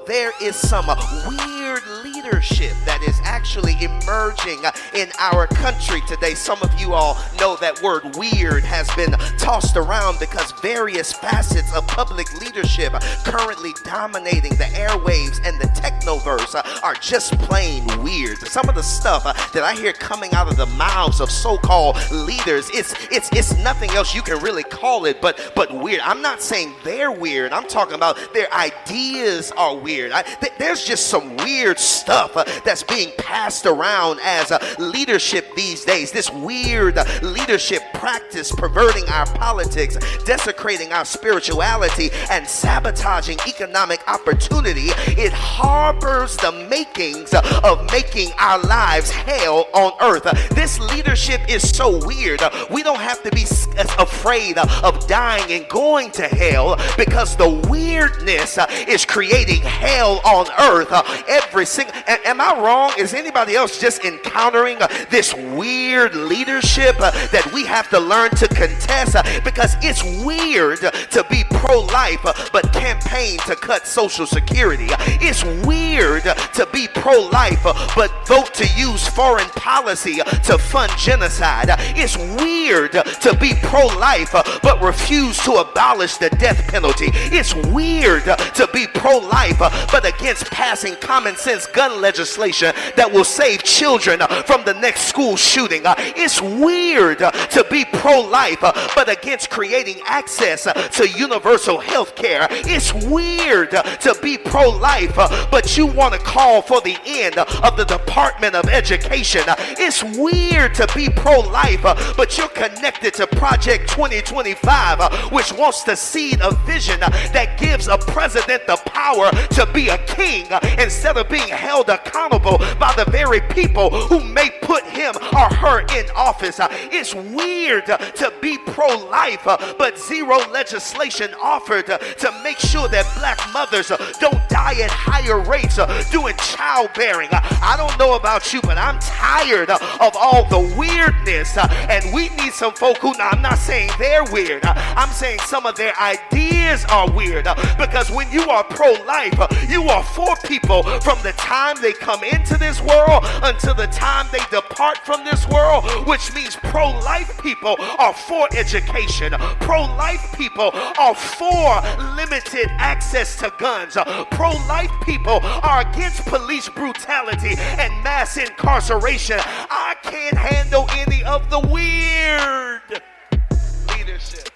there is some weird leadership that is actually emerging in our country today. Some of you all know that word weird has been tossed around because various facets of public leadership currently dominating the airwaves and the technoverse are just plain weird. Some of the stuff that I hear coming out of the mouths of so-called leaders, it's nothing else you can really call it but weird. I'm not saying they're weird. I'm talking about their ideas are weird. There's just some weird stuff that's being passed around as leadership these days. This weird leadership practice perverting our politics, desecrating our spirituality, and sabotaging economic opportunity. It harbors the makings of making our lives hell on earth. This leadership is so weird. We don't have to be afraid of dying and going to hell because the weirdness is creating hell on earth every single. Am I wrong? Is anybody else just encountering this weird leadership that we have to learn to contest? Because it's weird to be pro-life but campaign to cut Social Security. It's weird to be pro-life but vote to use foreign policy to fund genocide. It's weird to be pro-life but refuse to abolish the death penalty. It's weird to be pro-life but against passing common sense gun legislation that will save children from the next school shooting. It's weird to be pro-life but against creating access to universal health care. It's weird to be pro-life but you want to call for the end of the Department of Education. It's weird to be pro-life but you're connected to Project 2025, which wants to seed a vision that gives a president the power to be a king instead of being held accountable by the very people who may put him or her in office. It's weird to be pro-life but zero legislation offered to make sure that black mothers don't die at higher rates doing childbearing. I don't know about you, but I'm tired of all the weirdness and we need some folk who, now I'm not saying they're weird, I'm saying some of their ideas are weird because when you are pro-life, you are for people from the time they come into this world until the time they depart from this world, which means pro-life people are for education. Pro-life people are for limited access to guns. Pro-life people are against police brutality and mass incarceration. I can't handle any of the weird leadership.